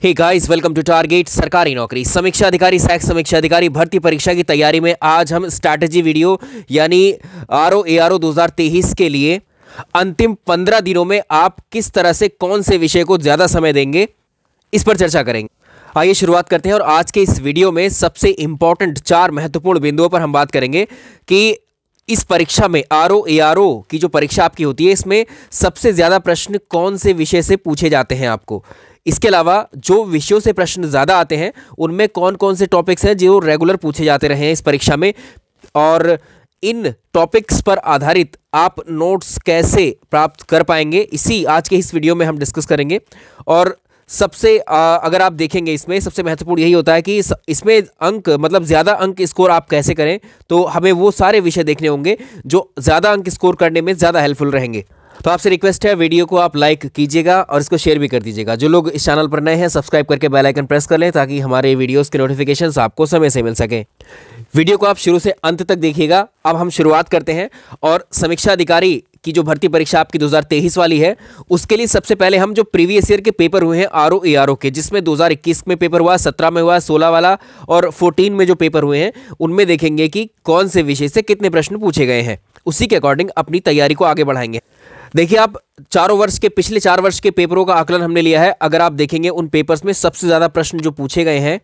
Hey guys, welcome to target सरकारी नौकरी समीक्षा अधिकारी सहायक समीक्षा अधिकारी भर्ती परीक्षा की तैयारी में आज हम स्ट्रैटेजी वीडियो यानी आरओ 2023 के लिए अंतिम 15 दिनों में आप किस तरह से कौन से विषय को ज़्यादा समय देंगे, इस पर चर्चा करेंगे। आइए शुरुआत करते हैं और आज के इस वीडियो में सबसे इंपॉर्टेंट 4 महत्वपूर्ण बिंदुओं पर हम बात करेंगे कि इस परीक्षा में आरओ की जो परीक्षा आपकी होती है इसमें सबसे ज़्यादा प्रश्न कौन से विषय से पूछे जाते हैं आपको। इसके अलावा जो विषयों से प्रश्न ज़्यादा आते हैं उनमें कौन कौन से टॉपिक्स हैं जो रेगुलर पूछे जाते रहे हैं इस परीक्षा में, और इन टॉपिक्स पर आधारित आप नोट्स कैसे प्राप्त कर पाएंगे, इसी आज के इस वीडियो में हम डिस्कस करेंगे। और सबसे अगर आप देखेंगे इसमें सबसे महत्वपूर्ण यही होता है कि इसमें अंक मतलब ज़्यादा अंक स्कोर आप कैसे करें, तो हमें वो सारे विषय देखने होंगे जो ज़्यादा अंक स्कोर करने में ज़्यादा हेल्पफुल रहेंगे। तो आपसे रिक्वेस्ट है वीडियो को आप लाइक कीजिएगा और इसको शेयर भी कर दीजिएगा। जो लोग इस चैनल पर नए हैं सब्सक्राइब करके बेल आइकन प्रेस कर लें ताकि हमारे वीडियोस के नोटिफिकेशंस आपको समय से मिल सकें। वीडियो को आप शुरू से अंत तक देखिएगा। अब हम शुरुआत करते हैं और समीक्षा अधिकारी की जो भर्ती परीक्षा आपकी 2023 वाली है उसके लिए सबसे पहले हम जो प्रीवियस ईयर के पेपर हुए हैं आरओ के, जिसमें 2021 में पेपर हुआ, 17 में हुआ, 16 वाला और 14 में जो पेपर हुए हैं उनमें देखेंगे कि कौन से विषय से कितने प्रश्न पूछे गए हैं। उसी के अकॉर्डिंग अपनी तैयारी को आगे बढ़ाएंगे। देखिए, आप चारों वर्ष के पिछले 4 वर्ष के पेपरों का आकलन हमने लिया है। अगर आप देखेंगे उन पेपर्स में सबसे ज़्यादा प्रश्न जो पूछे गए हैं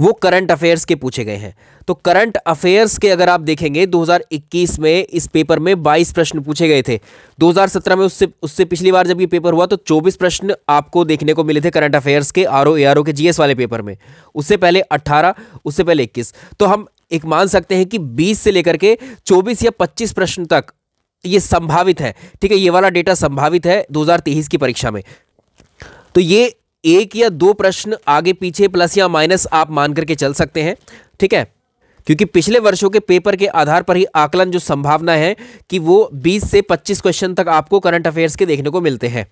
वो करंट अफेयर्स के पूछे गए हैं। तो करंट अफेयर्स के अगर आप देखेंगे 2021 में इस पेपर में 22 प्रश्न पूछे गए थे। 2017 में उससे पिछली बार जब ये पेपर हुआ तो 24 प्रश्न आपको देखने को मिले थे करंट अफेयर्स के आरओ के जीएस वाले पेपर में। उससे पहले 18, उससे पहले 21। तो हम एक मान सकते हैं कि 20 से लेकर के 24 या 25 प्रश्न तक ये संभावित है। ठीक है, ये वाला डेटा संभावित है 2023 की परीक्षा में। तो ये 1 या 2 प्रश्न आगे पीछे प्लस या माइनस आप मान करके चल सकते हैं। ठीक है, क्योंकि पिछले वर्षों के पेपर के आधार पर ही आकलन जो संभावना है कि वो 20 से 25 क्वेश्चन तक आपको करंट अफेयर्स के देखने को मिलते हैं,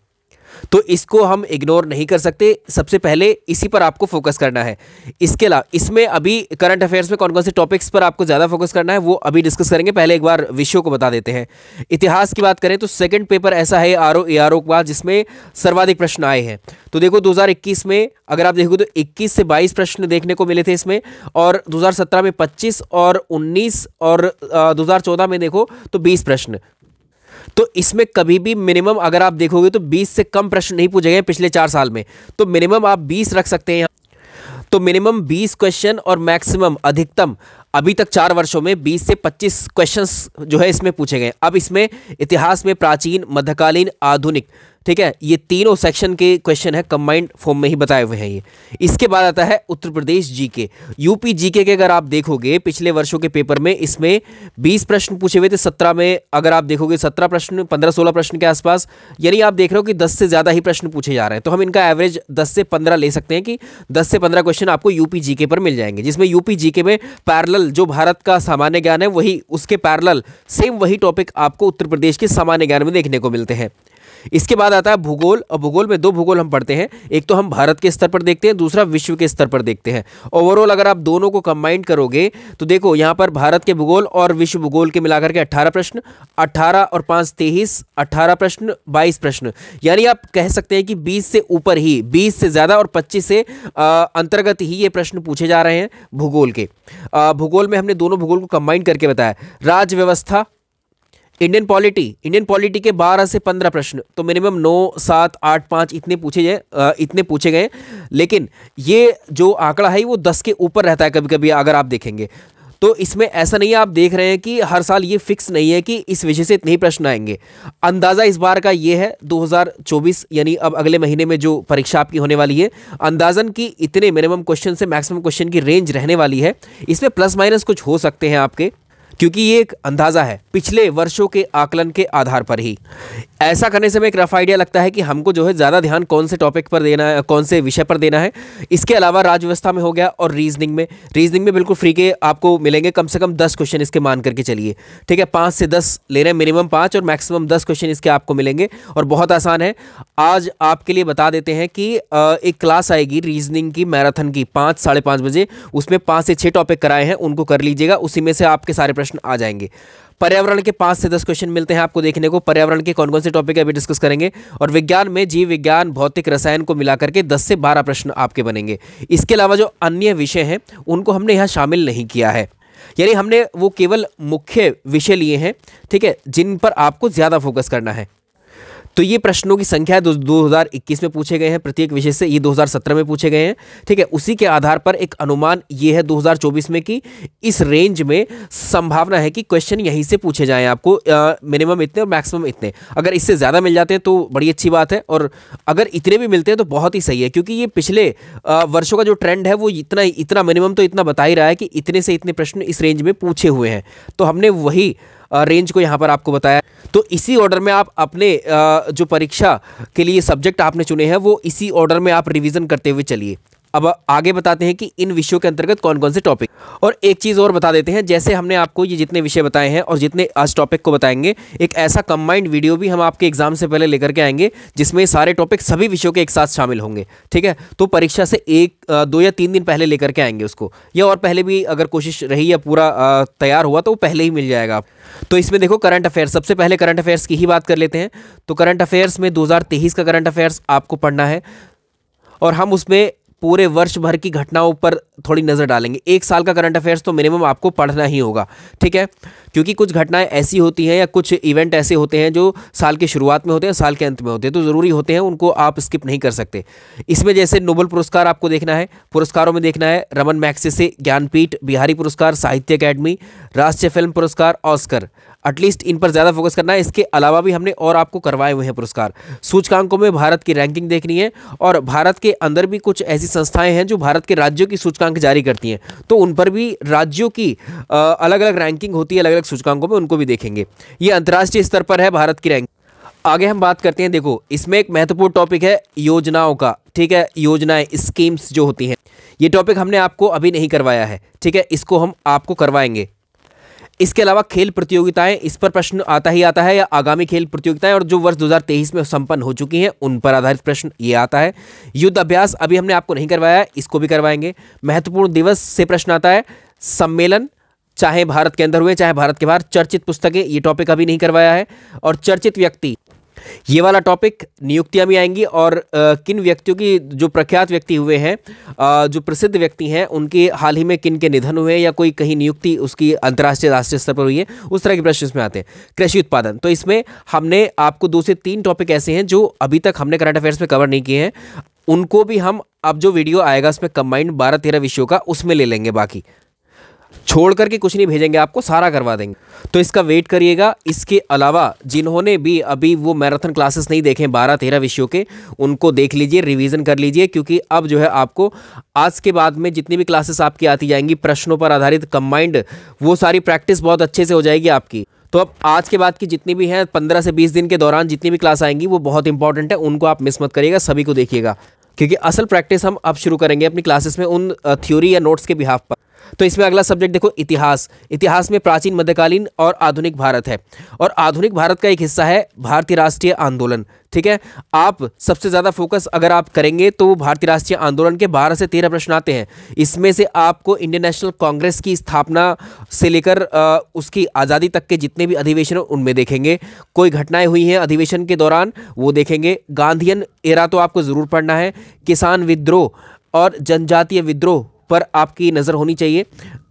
तो इसको हम इग्नोर नहीं कर सकते। सबसे पहले इसी पर आपको फोकस करना है। इसके अलावा इसमें अभी करंट अफेयर्स में कौन कौन से टॉपिक्स पर आपको ज़्यादा फोकस करना है वो अभी डिस्कस करेंगे। पहले एक बार विषयों को बता देते हैं। इतिहास की बात करें तो सेकंड पेपर ऐसा है आरओ का जिसमें सर्वाधिक प्रश्न आए हैं। तो देखो 2021 में अगर आप देखोगे तो 21 से 22 प्रश्न देखने को मिले थे इसमें, और 2017 में 25 और 19 और 2014 में देखो तो 20 प्रश्न। तो इसमें कभी भी मिनिमम अगर आप देखोगे तो 20 से कम प्रश्न नहीं पूछे गए पिछले 4 साल में। तो मिनिमम आप 20 रख सकते हैं। तो मिनिमम 20 क्वेश्चन और मैक्सिमम अधिकतम अभी तक 4 वर्षों में 20 से 25 क्वेश्चंस जो है इसमें पूछे गए। अब इसमें इतिहास में प्राचीन, मध्यकालीन, आधुनिक, ठीक है, ये तीनों सेक्शन के क्वेश्चन है, कंबाइंड फॉर्म में ही बताए हुए हैं ये। इसके बाद आता है Uttar Pradesh GK, UP GK के अगर आप देखोगे पिछले वर्षों के पेपर में इसमें 20 प्रश्न पूछे हुए थे। 17 में अगर आप देखोगे 17 प्रश्न, 15-16 प्रश्न के आसपास, यानी आप देख रहे हो कि 10 से ज़्यादा ही प्रश्न पूछे जा रहे हैं। तो हम इनका एवरेज 10 से 15 ले सकते हैं कि 10 से 15 क्वेश्चन आपको यूपी जीके पर मिल जाएंगे, जिसमें यूपी जीके में पैरेलल जो भारत का सामान्य ज्ञान है वही उसके पैरेलल सेम वही टॉपिक आपको उत्तर प्रदेश के सामान्य ज्ञान में देखने को मिलते हैं। इसके बाद आता है भूगोल, और भूगोल में 2 भूगोल हम पढ़ते हैं। एक तो हम भारत के स्तर पर देखते हैं, दूसरा विश्व के स्तर पर देखते हैं। ओवरऑल अगर आप दोनों को कंबाइन करोगे तो देखो यहाँ पर भारत के भूगोल और विश्व भूगोल के मिलाकर के 18 प्रश्न, 18 और 5 23, 18 प्रश्न 22 प्रश्न, यानी आप कह सकते हैं कि 20 से ऊपर ही, 20 से ज़्यादा और 25 से अंतर्गत ही ये प्रश्न पूछे जा रहे हैं भूगोल के। भूगोल में हमने दोनों भूगोल को कंबाइन करके बताया। राज्य व्यवस्था, इंडियन पॉलिटी के 12 से 15 प्रश्न, तो मिनिमम 9, 7, 8, 5 इतने पूछे गए। लेकिन ये जो आंकड़ा है वो 10 के ऊपर रहता है कभी कभी अगर आप देखेंगे। तो इसमें ऐसा नहीं है, आप देख रहे हैं कि हर साल ये फिक्स नहीं है कि इस विषय से इतने ही प्रश्न आएंगे। अंदाज़ा इस बार का ये है 2024 यानी अब अगले महीने में जो परीक्षा आपकी होने वाली है, अंदाजन की इतने मिनिमम क्वेश्चन से मैक्सिमम क्वेश्चन की रेंज रहने वाली है। इसमें प्लस माइनस कुछ हो सकते हैं आपके, क्योंकि ये एक अंदाज़ा है पिछले वर्षों के आकलन के आधार पर ही। ऐसा करने से हमें एक रफ आइडिया लगता है कि हमको जो है ज़्यादा ध्यान कौन से टॉपिक पर देना है, कौन से विषय पर देना है। इसके अलावा राज्य व्यवस्था में हो गया, और रीजनिंग में बिल्कुल फ्री के आपको मिलेंगे कम से कम 10 क्वेश्चन इसके मान करके चलिए। ठीक है, 5 से 10 ले रहे हैं, मिनिमम 5 और मैक्सिमम 10 क्वेश्चन इसके आपको मिलेंगे, और बहुत आसान है। आज आपके लिए बता देते हैं कि एक क्लास आएगी रीजनिंग की मैराथन की 5, साढ़े 5 बजे। उसमें 5 से 6 टॉपिक कराए हैं, उनको कर लीजिएगा, उसी में से आपके सारे प्रश्न आ जाएंगे। पर्यावरण के 5 से 10 क्वेश्चन मिलते हैं आपको देखने को। पर्यावरण के कौन कौन से टॉपिक है अभी डिस्कस करेंगे। और विज्ञान में जीव विज्ञान, भौतिक, रसायन को मिलाकर के 10 से 12 प्रश्न आपके बनेंगे। इसके अलावा जो अन्य विषय हैं उनको हमने यहाँ शामिल नहीं किया है, यानी हमने वो केवल मुख्य विषय लिए हैं, ठीक है, जिन पर आपको ज़्यादा फोकस करना है। तो ये प्रश्नों की संख्या 2021 में पूछे गए हैं प्रत्येक विषय से, ये 2017 में पूछे गए हैं, ठीक है। उसी के आधार पर एक अनुमान ये है 2024 में कि इस रेंज में संभावना है कि क्वेश्चन यहीं से पूछे जाएं आपको, मिनिमम इतने और मैक्सिमम इतने। अगर इससे ज़्यादा मिल जाते हैं तो बड़ी अच्छी बात है, और अगर इतने भी मिलते हैं तो बहुत ही सही है, क्योंकि ये पिछले वर्षों का जो ट्रेंड है वो इतना मिनिमम तो इतना बता ही रहा है कि इतने से इतने प्रश्न इस रेंज में पूछे हुए हैं। तो हमने वही रेंज को यहाँ पर आपको बताया। तो इसी ऑर्डर में आप अपने जो परीक्षा के लिए सब्जेक्ट आपने चुने हैं वो इसी ऑर्डर में आप रिवीजन करते हुए चलिए। अब आगे बताते हैं कि इन विषयों के अंतर्गत कौन कौन से टॉपिक, और एक चीज़ और बता देते हैं, जैसे हमने आपको ये जितने विषय बताए हैं और जितने आज टॉपिक को बताएंगे, एक ऐसा कंबाइंड वीडियो भी हम आपके एग्जाम से पहले लेकर के आएंगे जिसमें सारे टॉपिक सभी विषयों के एक साथ शामिल होंगे, ठीक है। तो परीक्षा से 2 या 3 दिन पहले लेकर के आएंगे उसको, या और पहले भी अगर कोशिश रही या पूरा तैयार हुआ तो वो पहले ही मिल जाएगा। तो इसमें देखो करंट अफेयर्स, सबसे पहले करंट अफेयर्स की ही बात कर लेते हैं। तो करंट अफेयर्स में 2023 का करंट अफेयर्स आपको पढ़ना है, और हम उसमें पूरे वर्ष भर की घटनाओं पर थोड़ी नज़र डालेंगे। 1 साल का करंट अफेयर्स तो मिनिमम आपको पढ़ना ही होगा, ठीक है, क्योंकि कुछ घटनाएं ऐसी होती हैं या कुछ इवेंट ऐसे होते हैं जो साल की शुरुआत में होते हैं, साल के अंत में होते हैं, तो ज़रूरी होते हैं, उनको आप स्किप नहीं कर सकते। इसमें जैसे नोबेल पुरस्कार आपको देखना है, पुरस्कारों में देखना है रमन मैग्सेसे ज्ञानपीठ, बिहारी पुरस्कार, साहित्य अकेडमी, राष्ट्रीय फिल्म पुरस्कार, ऑस्कर, एटलीस्ट इन पर ज़्यादा फोकस करना है। इसके अलावा भी हमने और आपको करवाए हुए हैं पुरस्कार। सूचकांकों में भारत की रैंकिंग देखनी है, और भारत के अंदर भी कुछ ऐसी संस्थाएं हैं जो भारत के राज्यों की सूचकांक जारी करती हैं, तो उन पर भी राज्यों की अलग अलग रैंकिंग होती है अलग अलग सूचकांकों में, उनको भी देखेंगे। ये अंतर्राष्ट्रीय स्तर पर है भारत की रैंकिंग। आगे हम बात करते हैं, देखो इसमें एक महत्वपूर्ण टॉपिक है योजनाओं का, ठीक है, योजनाएं, स्कीम्स जो होती हैं, ये टॉपिक हमने आपको अभी नहीं करवाया है, ठीक है, इसको हम आपको करवाएंगे। इसके अलावा खेल प्रतियोगिताएं, इस पर प्रश्न आता ही आता है, या आगामी खेल प्रतियोगिताएं और जो वर्ष 2023 में संपन्न हो चुकी हैं उन पर आधारित प्रश्न ये आता है। युद्ध अभ्यास अभी हमने आपको नहीं करवाया है, इसको भी करवाएंगे। महत्वपूर्ण दिवस से प्रश्न आता है। सम्मेलन, चाहे भारत के अंदर हुए चाहे भारत के बाहर। चर्चित पुस्तकें, ये टॉपिक अभी नहीं करवाया है। और चर्चित व्यक्ति, ये वाला टॉपिक नियुक्तियां भी आएंगी, और किन व्यक्तियों की, जो प्रख्यात व्यक्ति हुए हैं, जो प्रसिद्ध व्यक्ति हैं, उनके हाल ही में किन के निधन हुए या कोई कहीं नियुक्ति उसकी अंतर्राष्ट्रीय राष्ट्रीय स्तर पर हुई है, उस तरह के प्रश्न इसमें आते हैं। कृषि उत्पादन, तो इसमें हमने आपको 2 से 3 टॉपिक ऐसे हैं जो अभी तक हमने करंट अफेयर्स में कवर नहीं किए हैं, उनको भी हम अब जो वीडियो आएगा उसमें कंबाइंड 12-13 विषयों का उसमें ले लेंगे, बाकी छोड़ करके कुछ नहीं भेजेंगे आपको, सारा करवा देंगे, तो इसका वेट करिएगा। इसके अलावा जिन्होंने भी अभी वो मैराथन क्लासेस नहीं देखे 12-13 विषयों के, उनको देख लीजिए, रिवीजन कर लीजिए, क्योंकि अब जो है आपको आज के बाद में जितनी भी क्लासेस आपकी आती जाएंगी प्रश्नों पर आधारित कंबाइंड, वो सारी प्रैक्टिस बहुत अच्छे से हो जाएगी आपकी। तो अब आज के बाद की जितनी भी हैं 15 से 20 दिन के दौरान जितनी भी क्लास आएंगी वो बहुत इंपॉर्टेंट है, उनको आप मिस मत करिएगा, सभी को देखिएगा, क्योंकि असल प्रैक्टिस हम अब शुरू करेंगे अपनी क्लासेस में उन थ्योरी या नोट्स के बिहाफ पर। तो इसमें अगला सब्जेक्ट देखो इतिहास। इतिहास में प्राचीन, मध्यकालीन और आधुनिक भारत है, और आधुनिक भारत का एक हिस्सा है भारतीय राष्ट्रीय आंदोलन, ठीक है। आप सबसे ज़्यादा फोकस अगर आप करेंगे तो भारतीय राष्ट्रीय आंदोलन के 12 से 13 प्रश्न आते हैं। इसमें से आपको इंडियन नेशनल कांग्रेस की स्थापना से लेकर उसकी आज़ादी तक के जितने भी अधिवेशन उनमें देखेंगे, कोई घटनाएं हुई हैं अधिवेशन के दौरान वो देखेंगे। गांधीयन एरा तो आपको ज़रूर पढ़ना है। किसान विद्रोह और जनजातीय विद्रोह पर आपकी नज़र होनी चाहिए।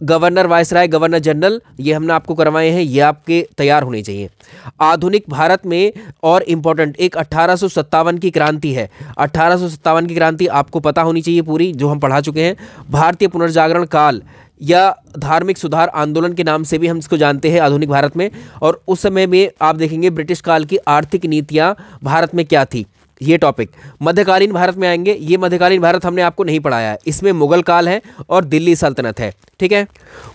गवर्नर वायसराय, गवर्नर जनरल, ये हमने आपको करवाए हैं, ये आपके तैयार होने चाहिए। आधुनिक भारत में और इम्पोर्टेंट एक 1857 की क्रांति है, 1857 की क्रांति आपको पता होनी चाहिए पूरी, जो हम पढ़ा चुके हैं। भारतीय पुनर्जागरण काल या धार्मिक सुधार आंदोलन के नाम से भी हम इसको जानते हैं आधुनिक भारत में, और उस समय में आप देखेंगे ब्रिटिश काल की आर्थिक नीतियाँ भारत में क्या थी, ये टॉपिक। मध्यकालीन भारत में आएंगे, ये मध्यकालीन भारत हमने आपको नहीं पढ़ाया है, इसमें मुगल काल है और दिल्ली सल्तनत है, ठीक है।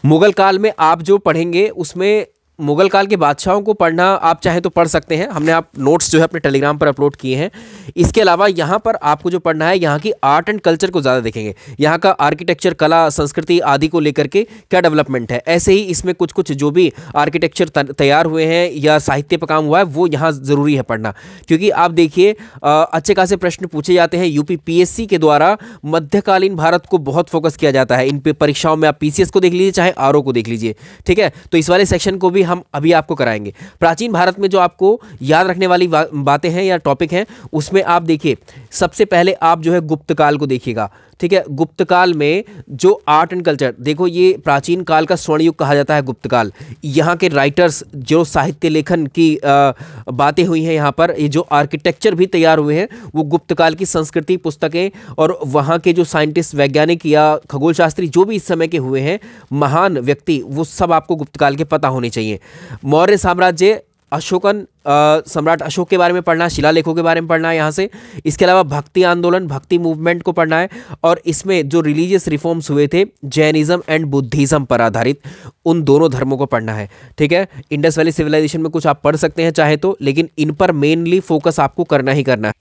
मुगल काल में आप जो पढ़ेंगे उसमें मुगल काल के बादशाहों को पढ़ना आप चाहें तो पढ़ सकते हैं, हमने आप नोट्स जो है अपने टेलीग्राम पर अपलोड किए हैं। इसके अलावा यहाँ पर आपको जो पढ़ना है, यहाँ की आर्ट एंड कल्चर को ज़्यादा देखेंगे, यहाँ का आर्किटेक्चर, कला, संस्कृति आदि को लेकर के क्या डेवलपमेंट है। ऐसे ही इसमें कुछ कुछ जो भी आर्किटेक्चर तैयार हुए हैं या साहित्य पर काम हुआ है वो यहाँ ज़रूरी है पढ़ना, क्योंकि आप देखिए अच्छे खासे प्रश्न पूछे जाते हैं। यूपी PSC के द्वारा मध्यकालीन भारत को बहुत फोकस किया जाता है इन परीक्षाओं में। आप PCS को देख लीजिए चाहे RO को देख लीजिए, ठीक है। तो इस वाले सेक्शन को भी हम अभी आपको कराएंगे। प्राचीन भारत में जो आपको याद रखने वाली बातें हैं या टॉपिक हैं, उसमें आप देखिए सबसे पहले आप जो है गुप्त काल को देखिएगा। ठीक है, गुप्त काल में जो आर्ट एंड कल्चर, देखो ये प्राचीन काल का स्वर्ण युग कहा जाता है गुप्त काल। यहाँ के राइटर्स जो साहित्य लेखन की बातें हुई हैं, यहाँ पर ये जो आर्किटेक्चर भी तैयार हुए हैं वो गुप्त काल की संस्कृति पुस्तकें, और वहाँ के जो साइंटिस्ट, वैज्ञानिक या खगोल शास्त्री जो भी इस समय के हुए हैं महान व्यक्ति, वो सब आपको गुप्त काल के पता होने चाहिए। मौर्य साम्राज्य, अशोकन, सम्राट अशोक के बारे में पढ़ना है, शिलालेखों के बारे में पढ़ना है यहाँ से। इसके अलावा भक्ति आंदोलन, भक्ति मूवमेंट को पढ़ना है, और इसमें जो रिलीजियस रिफॉर्म्स हुए थे जैनिज्म एंड बुद्धिज्म पर आधारित, उन दोनों धर्मों को पढ़ना है। ठीक है, इंडस वैली सिविलाइजेशन में कुछ आप पढ़ सकते हैं चाहे तो, लेकिन इन पर मेनली फोकस आपको करना ही करना है।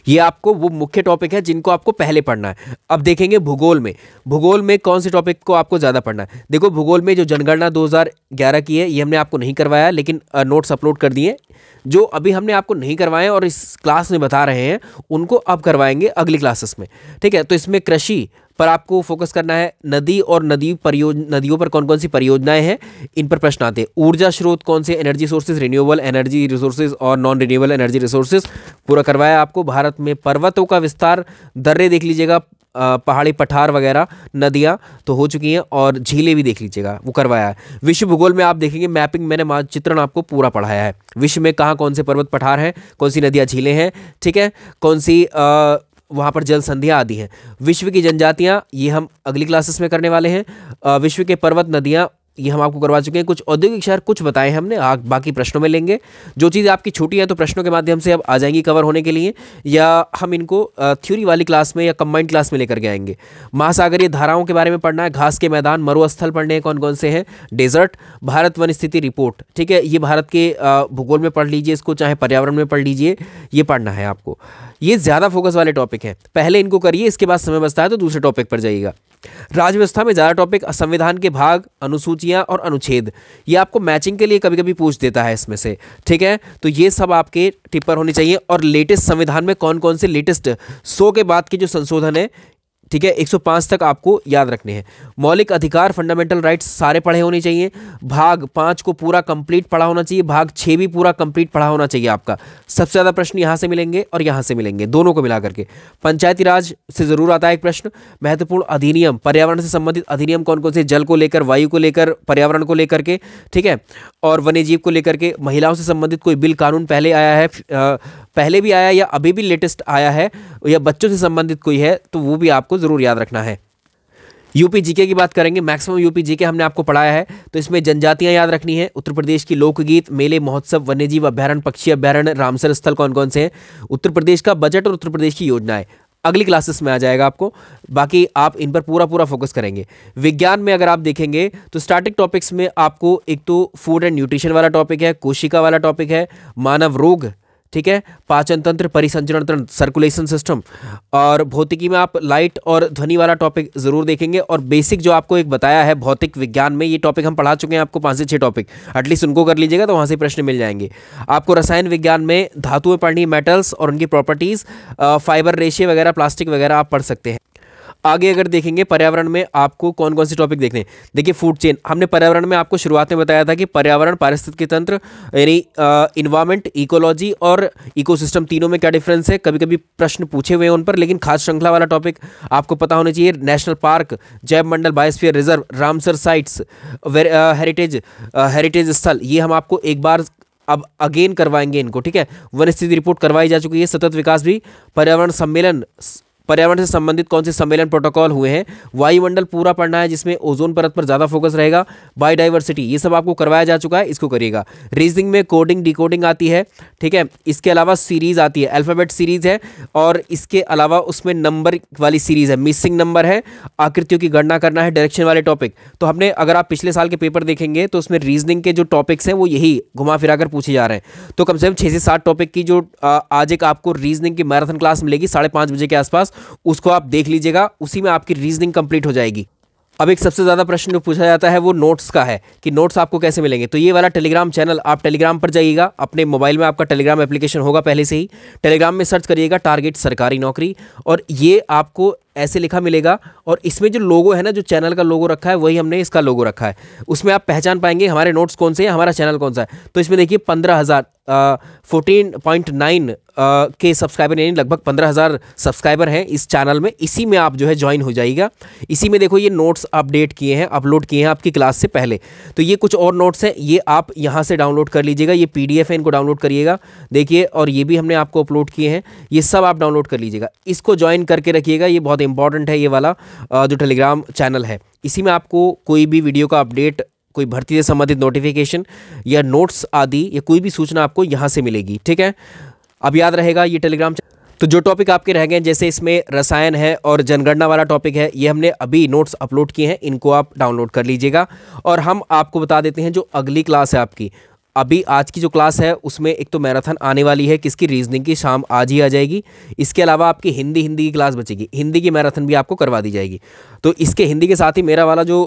ये आपको वो मुख्य टॉपिक है जिनको आपको पहले पढ़ना है। अब देखेंगे भूगोल में, भूगोल में कौन से टॉपिक को आपको ज़्यादा पढ़ना है। देखो भूगोल में जो जनगणना 2011 की है, ये हमने आपको नहीं करवाया, लेकिन नोट्स अपलोड कर दिए। जो अभी हमने आपको नहीं करवाए और इस क्लास में बता रहे हैं, उनको अब करवाएंगे अगली क्लासेस में। ठीक है, तो इसमें कृषि पर आपको फोकस करना है, नदी और नदियों पर कौन कौन सी परियोजनाएं हैं, इन पर प्रश्न आते हैं। ऊर्जा स्रोत कौन से, energy sources, renewable energy resources और नॉन रिन्यूएबल एनर्जी रिसोर्सेज, पूरा करवाया आपको। भारत में पर्वतों का विस्तार, दर्रे देख लीजिएगा, पहाड़ी पठार वगैरह, नदियाँ तो हो चुकी हैं, और झीलें भी देख लीजिएगा, वो करवाया है। विश्व भूगोल में आप देखेंगे मैपिंग, मैंने मानचित्रण आपको पूरा पढ़ाया है। विश्व में कहाँ कौन से पर्वत पठार हैं, कौन सी नदियाँ झीलें हैं, ठीक है, कौन सी वहाँ पर जल संधियाँ आदि हैं। विश्व की जनजातियाँ, ये हम अगली क्लासेस में करने वाले हैं। विश्व के पर्वत, नदियाँ, ये हम आपको करवा चुके हैं। कुछ औद्योगिक शहर कुछ बताए हैं हमने, बाकी प्रश्नों में लेंगे। जो चीज़ आपकी छोटी है तो प्रश्नों के माध्यम से अब आ जाएंगी कवर होने के लिए, या हम इनको थ्योरी वाली क्लास में या कंबाइंड क्लास में लेकर के आएंगे। महासागरीय धाराओं के बारे में पढ़ना है, घास के मैदान, मरुस्थल पढ़ने हैं कौन कौन से हैं, डेजर्ट, भारत वन स्थिति रिपोर्ट। ठीक है, ये भारत के भूगोल में पढ़ लीजिए इसको, चाहे पर्यावरण में पढ़ लीजिए, ये पढ़ना है आपको। ये ज़्यादा फोकस वाले टॉपिक हैं, पहले इनको करिए, इसके बाद समय बचता है तो दूसरे टॉपिक पर जाइएगा। राज्य व्यवस्था में ज़्यादा टॉपिक, संविधान के भाग, अनुसूचियां और अनुच्छेद, ये आपको मैचिंग के लिए कभी कभी पूछ देता है इसमें से। ठीक है, तो ये सब आपके टिप्पर होने चाहिए। और लेटेस्ट संविधान में कौन कौन से लेटेस्ट 100 के बाद के जो संशोधन है, ठीक है, 105 तक आपको याद रखने हैं। मौलिक अधिकार, फंडामेंटल राइट्स सारे पढ़े होने चाहिए। भाग 5 को पूरा कंप्लीट पढ़ा होना चाहिए, भाग 6 भी पूरा कंप्लीट पढ़ा होना चाहिए आपका। सबसे ज़्यादा प्रश्न यहाँ से मिलेंगे और यहाँ से मिलेंगे, दोनों को मिला करके। पंचायती राज से ज़रूर आता है एक प्रश्न। महत्वपूर्ण अधिनियम, पर्यावरण से संबंधित अधिनियम कौन कौन से, जल को लेकर, वायु को लेकर, पर्यावरण को लेकर के, ठीक है, और वन्यजीव को लेकर के। महिलाओं से संबंधित कोई बिल कानून पहले आया है, पहले भी आया या अभी भी लेटेस्ट आया है, या बच्चों से संबंधित कोई है, तो वो भी आपको ज़रूर याद रखना है। यूपी जीके की बात करेंगे, मैक्सिमम यूपी जीके हमने आपको पढ़ाया है, तो इसमें जनजातियां याद रखनी है। उत्तर प्रदेश की लोकगीत, मेले, महोत्सव, वन्यजीव अभ्यारण्य, पक्षी अभ्यारण्य, रामसर स्थल कौन कौन से हैं। उत्तर प्रदेश का बजट और उत्तर प्रदेश की योजनाएं अगली क्लासेस में आ जाएगा आपको, बाकी आप इन पर पूरा फोकस करेंगे। विज्ञान में अगर आप देखेंगे तो स्टैटिक टॉपिक्स में आपको एक तो फूड एंड न्यूट्रिशन वाला टॉपिक है, कोशिका वाला टॉपिक है, मानव रोग, ठीक है, पाचन तंत्र, परिसंचरण तंत्र, सर्कुलेशन सिस्टम, और भौतिकी में आप लाइट और ध्वनि वाला टॉपिक जरूर देखेंगे। और बेसिक जो आपको एक बताया है भौतिक विज्ञान में, ये टॉपिक हम पढ़ा चुके हैं आपको, 5 से 6 टॉपिक, एटलीस्ट उनको कर लीजिएगा तो वहाँ से प्रश्न मिल जाएंगे आपको। रसायन विज्ञान में धातुएं पढ़नी, मेटल्स और उनकी प्रॉपर्टीज़, फाइबर रेशे वगैरह, प्लास्टिक वगैरह आप पढ़ सकते हैं। आगे अगर देखेंगे पर्यावरण में आपको कौन कौन से टॉपिक देखने हैं, देखिए फूड चेन, हमने पर्यावरण में आपको शुरुआत में बताया था कि पर्यावरण, पारिस्थितिकी तंत्र यानी इन्वायरमेंट, इकोलॉजी और इकोसिस्टम, तीनों में क्या डिफरेंस है, कभी कभी प्रश्न पूछे हुए हैं उन पर, लेकिन खास श्रृंखला वाला टॉपिक आपको पता होना चाहिए। नेशनल पार्क, जैव मंडल, biosphere reserve, Ramsar sites, heritage स्थल, ये हम आपको एक बार अब अगेन करवाएंगे इनको, ठीक है। वन स्थिति रिपोर्ट करवाई जा चुकी है। सतत विकास भी, पर्यावरण सम्मेलन, पर्यावरण से संबंधित कौन से सम्मेलन प्रोटोकॉल हुए हैं, वायुमंडल पूरा पढ़ना है जिसमें ओजोन परत पर ज़्यादा फोकस रहेगा, बायोडाइवर्सिटी, ये सब आपको करवाया जा चुका है, इसको करिएगा। रीजनिंग में कोडिंग, डिकोडिंग आती है, ठीक है, इसके अलावा सीरीज आती है, अल्फ़ाबेट सीरीज है, और इसके अलावा उसमें नंबर वाली सीरीज है, मिसिंग नंबर है, आकृतियों की गणना करना है, डायरेक्शन वाले टॉपिक। तो हमने, अगर आप पिछले साल के पेपर देखेंगे तो उसमें रीजनिंग के जो टॉपिक्स हैं वो यही घुमा फिरा कर पूछे जा रहे हैं। तो कम से कम 6 से 7 टॉपिक की जो आज एक आपको रीजनिंग की मैराथन क्लास मिलेगी 5:30 बजे के आसपास, उसको आप देख लीजिएगा, उसी में आपकी रीजनिंग कंप्लीट हो जाएगी। अब एक सबसे ज़्यादा प्रश्न जो पूछा जाता है वो नोट्स का है कि नोट्स आपको कैसे मिलेंगे। तो ये वाला टेलीग्राम चैनल, आप टेलीग्राम पर जाइएगा, अपने मोबाइल में आपका टेलीग्राम एप्लीकेशन होगा पहले से ही, टेलीग्राम में सर्च करिएगा टारगेट सरकारी नौकरी, और ये आपको ऐसे लिखा मिलेगा और इसमें जो लोगो है ना, जो चैनल का लोगो रखा है वही हमने इसका लोगो रखा है। उसमें आप पहचान पाएंगे हमारे नोट्स कौन से हैं, हमारा चैनल कौन सा है। तो इसमें देखिए 15,000 14.9 के सब्सक्राइबर, यानी लगभग 15,000 सब्सक्राइबर हैं इस चैनल में। इसी में आप जो है ज्वाइन हो जाइएगा। इसी में देखो ये नोट्स अपडेट किए हैं, अपलोड किए हैं आपकी क्लास से पहले। तो ये कुछ और नोट्स हैं, ये आप यहाँ से डाउनलोड कर लीजिएगा। ये PDF है, इनको डाउनलोड करिएगा। देखिए, और ये भी हमने आपको अपलोड किए हैं, ये सब आप डाउनलोड कर लीजिएगा। इसको ज्वाइन करके रखिएगा, ये बहुत इंपॉर्टेंट है। ये वाला जो टेलीग्राम चैनल है, इसी में आपको कोई भी वीडियो का अपडेट, कोई भर्ती से संबंधित नोटिफिकेशन या नोट्स आदि या कोई भी सूचना आपको यहाँ से मिलेगी। ठीक है, अब याद रहेगा ये टेलीग्राम। तो जो टॉपिक आपके रह गए, जैसे इसमें रसायन है और जनगणना वाला टॉपिक है, ये हमने अभी नोट्स अपलोड किए हैं, इनको आप डाउनलोड कर लीजिएगा। और हम आपको बता देते हैं जो अगली क्लास है आपकी, अभी आज की जो क्लास है उसमें एक तो मैराथन आने वाली है, किसकी, रीजनिंग की, शाम आज ही आ जाएगी। इसके अलावा आपकी हिंदी की क्लास बचेगी, हिंदी की मैराथन भी आपको करवा दी जाएगी। तो इसके हिंदी के साथ ही मेरा वाला जो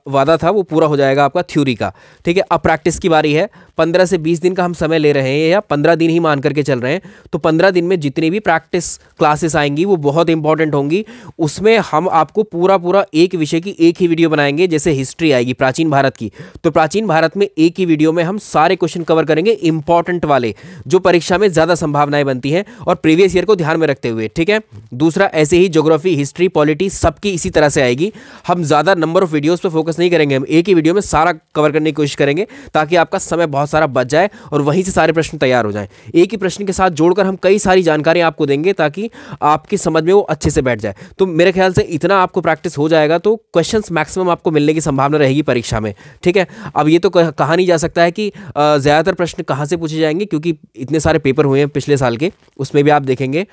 वादा था वो पूरा हो जाएगा आपका थ्योरी का। ठीक है, अब प्रैक्टिस की बारी है। 15 से 20 दिन का हम समय ले रहे हैं, या 15 दिन ही मान करके चल रहे हैं। तो 15 दिन में जितनी भी प्रैक्टिस क्लासेस आएंगी वो बहुत इंपॉर्टेंट होंगी। उसमें हम आपको पूरा एक विषय की एक ही वीडियो बनाएंगे। जैसे हिस्ट्री आएगी प्राचीन भारत की, तो प्राचीन भारत में एक ही वीडियो में हम सारे क्वेश्चन कवर करेंगे, इंपॉर्टेंट वाले जो परीक्षा में ज्यादा संभावनाएं बनती हैं और प्रीवियस ईयर को ध्यान में रखते हुए। ठीक है, दूसरा ऐसे ही ज्योग्राफी, हिस्ट्री, पॉलिटी सबकी इसी तरह से आएगी। हम ज्यादा नंबर ऑफ वीडियोस पे फोकस नहीं करेंगे, हम एक ही वीडियो में सारा कवर करने की कोशिश करेंगे ताकि आपका समय बहुत सारा बच जाए और वहीं से सारे प्रश्न तैयार हो जाएं। एक ही प्रश्न के साथ जोड़कर हम कई सारी जानकारी आपको देंगे ताकि आपकी समझ में वो अच्छे से बैठ जाए। तो मेरे ख्याल से इतना आपको प्रैक्टिस हो जाएगा तो क्वेश्चंस मैक्सिमम आपको मिलने की संभावना रहेगी परीक्षा में। ठीक है, अब ये तो कहा नहीं जा सकता है कि ज़्यादातर प्रश्न कहाँ से पूछे जाएंगे, क्योंकि इतने सारे पेपर हुए हैं पिछले साल के, उसमें भी आप देखेंगे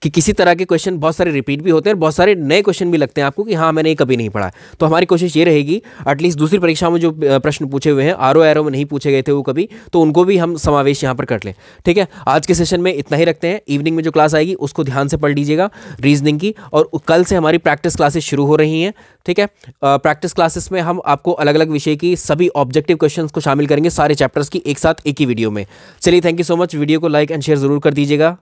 कि किसी तरह के क्वेश्चन बहुत सारे रिपीट भी होते हैं और बहुत सारे नए क्वेश्चन भी लगते हैं आपको कि हाँ मैंने ये कभी नहीं पढ़ा। तो हमारी कोशिश ये रहेगी एटलीस्ट दूसरी परीक्षा में जो प्रश्न पूछे हुए हैं, आरओ एरो में नहीं पूछे गए थे वो कभी, तो उनको भी हम समावेश यहाँ पर कर लें। ठीक है, आज के सेशन में इतना ही रखते हैं। इवनिंग में जो क्लास आएगी उसको ध्यान से पढ़ लीजिएगा रीजनिंग की, और कल से हमारी प्रैक्टिस क्लासेस शुरू हो रही हैं। ठीक है, प्रैक्टिस क्लासेस में हम आपको अलग अलग विषय की सभी ऑब्जेक्टिव क्वेश्चंस को शामिल करेंगे, सारे चैप्टर्स की एक साथ एक ही वीडियो में। चलिए, thank you so much. Video को लाइक एंड शेयर जरूर कर दीजिएगा।